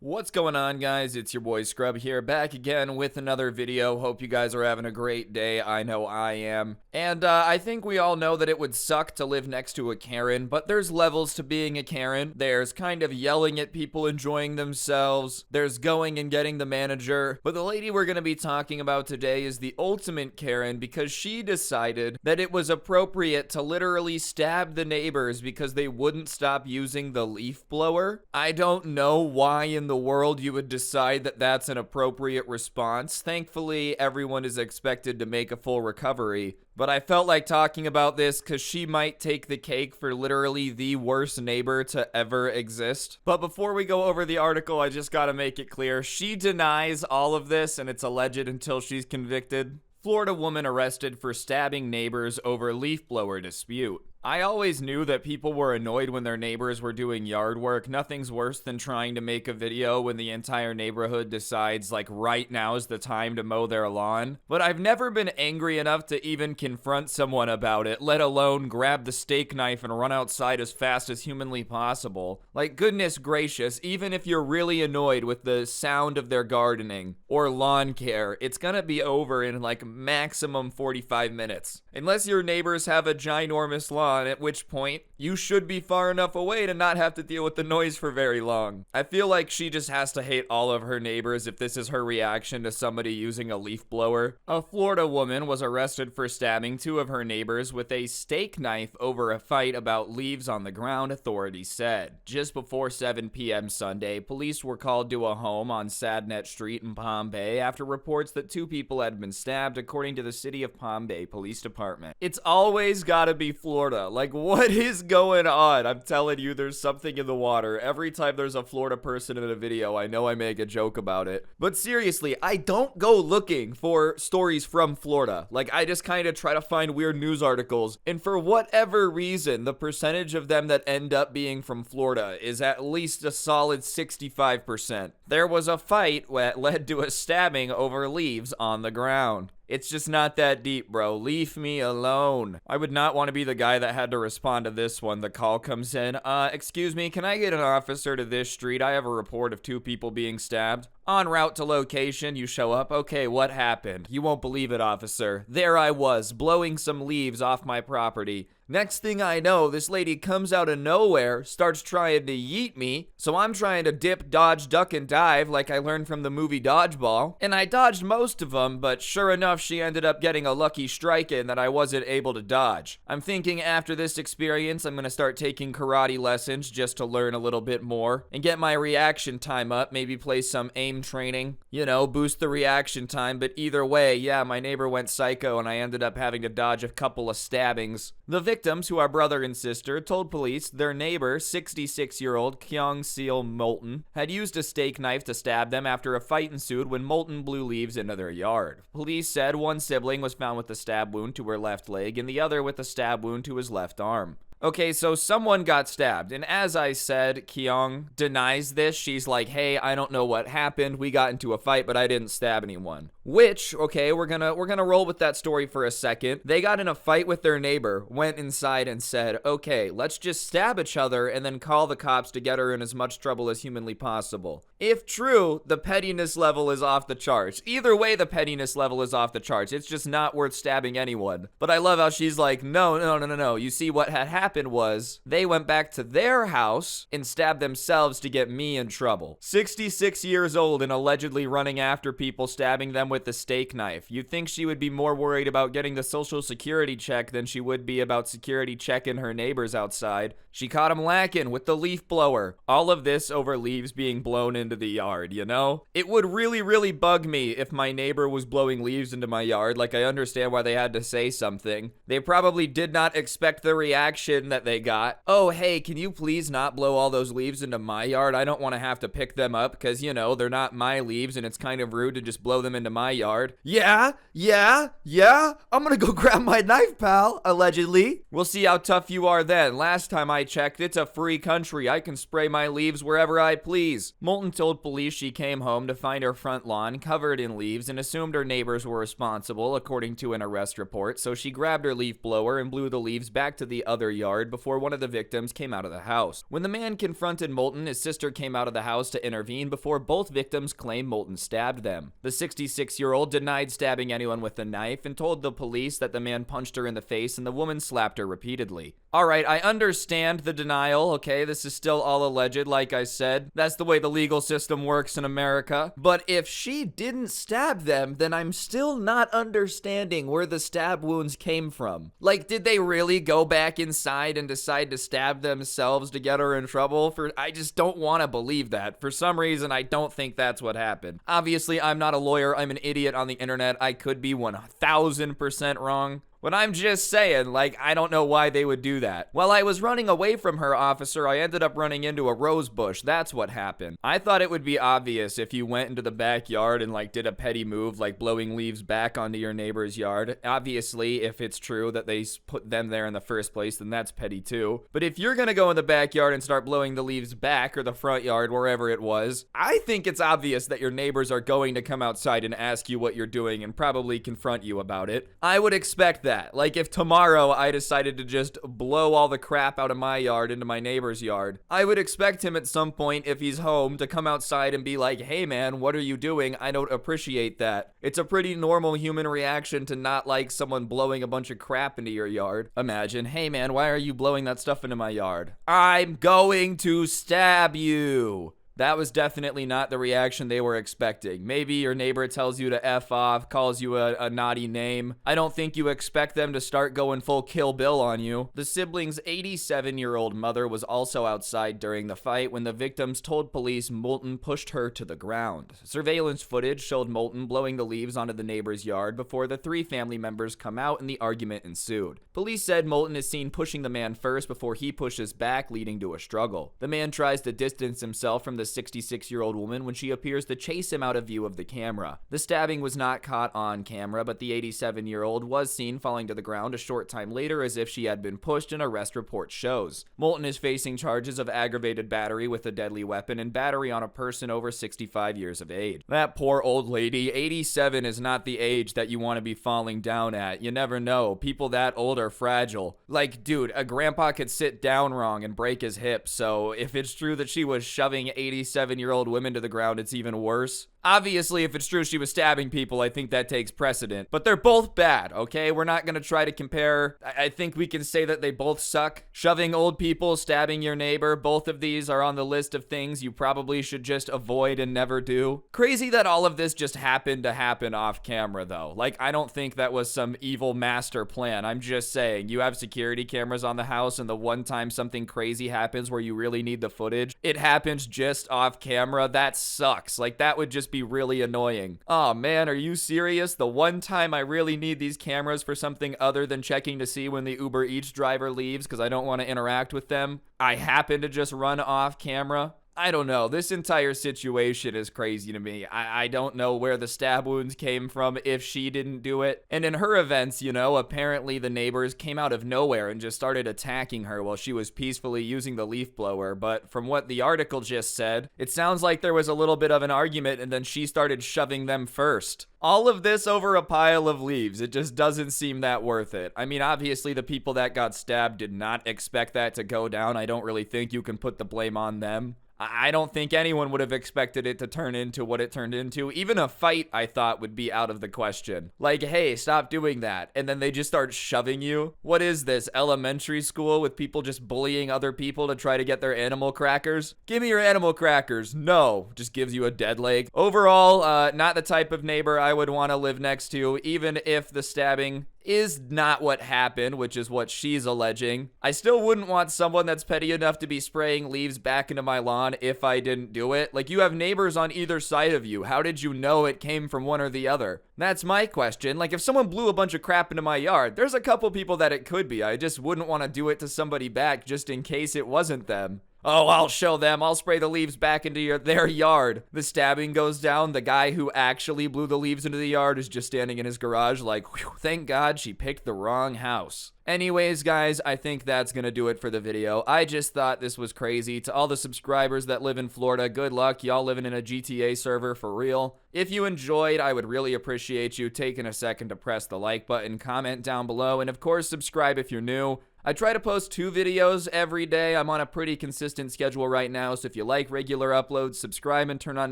What's going on, guys? It's your boy Scrub here, back again with another video. Hope you guys are having a great day. I know I am. And I think we all know that it would suck to live next to a Karen, but there's levels to being a Karen. There's kind of yelling at people enjoying themselves. There's going and getting the manager. But the lady we're going to be talking about today is the ultimate Karen because she decided that it was appropriate to literally stab the neighbors because they wouldn't stop using the leaf blower. I don't know why in the world you would decide that that's an appropriate response. Thankfully, everyone is expected to make a full recovery. But I felt like talking about this because she might take the cake for literally the worst neighbor to ever exist. But before we go over the article, I just gotta make it clear. She denies all of this and it's alleged until she's convicted. Florida woman arrested for stabbing neighbors over leaf blower dispute. I always knew that people were annoyed when their neighbors were doing yard work. Nothing's worse than trying to make a video when the entire neighborhood decides like right now is the time to mow their lawn. But I've never been angry enough to even confront someone about it, let alone grab the steak knife and run outside as fast as humanly possible. Like, goodness gracious, even if you're really annoyed with the sound of their gardening or lawn care, it's gonna be over in like maximum 45 minutes. Unless your neighbors have a ginormous lawn, at which point you should be far enough away to not have to deal with the noise for very long. I feel like she just has to hate all of her neighbors if this is her reaction to somebody using a leaf blower. A Florida woman was arrested for stabbing two of her neighbors with a steak knife over a fight about leaves on the ground, authorities said. Just before 7 p.m. Sunday, police were called to a home on Sadnet Street in Palm Bay after reports that two people had been stabbed, according to the City of Palm Bay Police Department. It's always gotta be Florida. Like, what is going on? I'm telling you, there's something in the water. Every time there's a Florida person in a video, I know I make a joke about it. But seriously, I don't go looking for stories from Florida. Like, I just kind of try to find weird news articles. And for whatever reason, the percentage of them that end up being from Florida is at least a solid 65%. There was a fight that led to a stabbing over leaves on the ground. It's just not that deep, bro. Leave me alone. I would not want to be the guy that had to respond to this one. The call comes in. Excuse me, can I get an officer to this street? I have a report of two people being stabbed. En route to location, you show up. Okay, what happened? You won't believe it, officer. There I was, blowing some leaves off my property. Next thing I know, this lady comes out of nowhere, starts trying to yeet me, so I'm trying to dip, dodge, duck, and dive like I learned from the movie Dodgeball, and I dodged most of them, but sure enough, she ended up getting a lucky strike in that I wasn't able to dodge. I'm thinking after this experience, I'm gonna start taking karate lessons just to learn a little bit more, and get my reaction time up, maybe play some aim training, you know, boost the reaction time, but either way, yeah, my neighbor went psycho and I ended up having to dodge a couple of stabbings. The victims, who are brother and sister, told police their neighbor, 66-year-old Kyung Seal Moulton, had used a steak knife to stab them after a fight ensued when Moulton blew leaves into their yard. Police said one sibling was found with a stab wound to her left leg and the other with a stab wound to his left arm. Okay, so someone got stabbed, and as I said, Kyung denies this. She's like, hey, I don't know what happened. We got into a fight, but I didn't stab anyone. Which, okay, we're gonna roll with that story for a second. They got in a fight with their neighbor, went inside and said, okay, let's just stab each other and then call the cops to get her in as much trouble as humanly possible. If true, the pettiness level is off the charts. Either way, the pettiness level is off the charts. It's just not worth stabbing anyone. But I love how she's like, no. You see, what had happened was they went back to their house and stabbed themselves to get me in trouble. 66 years old and allegedly running after people, stabbing them with the steak knife. You'd think she would be more worried about getting the social security check than she would be about security checking her neighbors outside. She caught him lacking with the leaf blower. All of this over leaves being blown into the yard, you know? It would really bug me if my neighbor was blowing leaves into my yard. Like, I understand why they had to say something. They probably did not expect the reaction that they got. Oh, hey, can you please not blow all those leaves into my yard? I don't want to have to pick them up because, you know, they're not my leaves and it's kind of rude to just blow them into my yard. Yeah, I'm gonna go grab my knife, pal, allegedly. We'll see how tough you are then. Last time I checked, it's a free country. I can spray my leaves wherever I please. Moulton told police she came home to find her front lawn covered in leaves and assumed her neighbors were responsible, according to an arrest report, so she grabbed her leaf blower and blew the leaves back to the other yard yard before one of the victims came out of the house. When the man confronted Moulton, his sister came out of the house to intervene before both victims claimed Moulton stabbed them. The 66-year-old denied stabbing anyone with a knife and told the police that the man punched her in the face and the woman slapped her repeatedly. Alright, I understand the denial, okay? This is still all alleged, like I said. That's the way the legal system works in America. But if she didn't stab them, then I'm still not understanding where the stab wounds came from. Like, did they really go back inside and decide to stab themselves to get her in trouble? I just don't want to believe that. For some reason, I don't think that's what happened. Obviously, I'm not a lawyer. I'm an idiot on the internet. I could be 1000% wrong. But I'm just saying, like, I don't know why they would do that. While I was running away from her, officer, I ended up running into a rose bush. That's what happened. I thought it would be obvious if you went into the backyard and, like, did a petty move, like blowing leaves back onto your neighbor's yard. Obviously, if it's true that they put them there in the first place, then that's petty too. But if you're gonna go in the backyard and start blowing the leaves back, or the front yard, wherever it was, I think it's obvious that your neighbors are going to come outside and ask you what you're doing and probably confront you about it. I would expect that. Like, if tomorrow I decided to just blow all the crap out of my yard into my neighbor's yard, I would expect him at some point, if he's home, to come outside and be like, hey man, what are you doing? I don't appreciate that. It's a pretty normal human reaction to not like someone blowing a bunch of crap into your yard. Imagine, hey man, why are you blowing that stuff into my yard? I'm going to stab you. That was definitely not the reaction they were expecting. Maybe your neighbor tells you to F off, calls you a naughty name. I don't think you expect them to start going full Kill Bill on you. The siblings' 87-year-old mother was also outside during the fight when the victims told police Moulton pushed her to the ground. Surveillance footage showed Moulton blowing the leaves onto the neighbor's yard before the three family members come out and the argument ensued. Police said Moulton is seen pushing the man first before he pushes back, leading to a struggle. The man tries to distance himself from the 66-year-old woman when she appears to chase him out of view of the camera. The stabbing was not caught on camera, but the 87-year-old was seen falling to the ground a short time later as if she had been pushed, an arrest report shows. Moulton is facing charges of aggravated battery with a deadly weapon and battery on a person over 65 years of age. That poor old lady. 87 is not the age that you want to be falling down at. You never know. People that old are fragile. Like, dude, a grandpa could sit down wrong and break his hip, so if it's true that she was shoving 87-year-old women to the ground, it's even worse. Obviously, if it's true she was stabbing people, I think that takes precedent. But they're both bad, okay? We're not gonna try to compare. I think we can say that they both suck. Shoving old people, stabbing your neighbor, both of these are on the list of things you probably should just avoid and never do. Crazy that all of this just happened to happen off camera, though. Like, I don't think that was some evil master plan. I'm just saying, you have security cameras on the house, and the one time something crazy happens where you really need the footage, it happens just off camera. That sucks. Like, that would just be really annoying. Oh man, are you serious? The one time I really need these cameras for something other than checking to see when the Uber Eats driver leaves because I don't want to interact with them, I happen to just run off camera? I don't know. This entire situation is crazy to me. I don't know where the stab wounds came from if she didn't do it. And in her events, you know, apparently the neighbors came out of nowhere and just started attacking her while she was peacefully using the leaf blower. But from what the article just said, it sounds like there was a little bit of an argument and then she started shoving them first. All of this over a pile of leaves. It just doesn't seem that worth it. I mean, obviously the people that got stabbed did not expect that to go down. I don't really think you can put the blame on them. I don't think anyone would have expected it to turn into what it turned into. Even a fight, I thought, would be out of the question. Like, hey, stop doing that. And then they just start shoving you. What is this, elementary school with people just bullying other people to try to get their animal crackers? Give me your animal crackers. No. Just gives you a dead leg. Overall, not the type of neighbor I would want to live next to, even if the stabbing is not what happened, which is what she's alleging. I still wouldn't want someone that's petty enough to be spraying leaves back into my lawn if I didn't do it. Like, you have neighbors on either side of you. How did you know it came from one or the other? That's my question. Like, if someone blew a bunch of crap into my yard, there's a couple people that it could be. I just wouldn't want to do it to somebody back just in case it wasn't them. Oh, I'll show them. I'll spray the leaves back into their yard. The stabbing goes down. The guy who actually blew the leaves into the yard is just standing in his garage like, whew, thank God she picked the wrong house. Anyways, guys, I think that's gonna do it for the video. I just thought this was crazy. To all the subscribers that live in Florida, good luck. Y'all living in a GTA server for real. If you enjoyed, I would really appreciate you taking a second to press the like button, comment down below, and of course, subscribe if you're new. I try to post 2 videos every day. I'm on a pretty consistent schedule right now, so if you like regular uploads, subscribe and turn on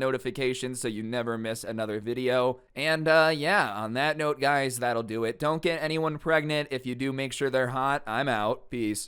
notifications so you never miss another video. And yeah, on that note, guys, that'll do it. Don't get anyone pregnant. If you do, make sure they're hot. I'm out. Peace.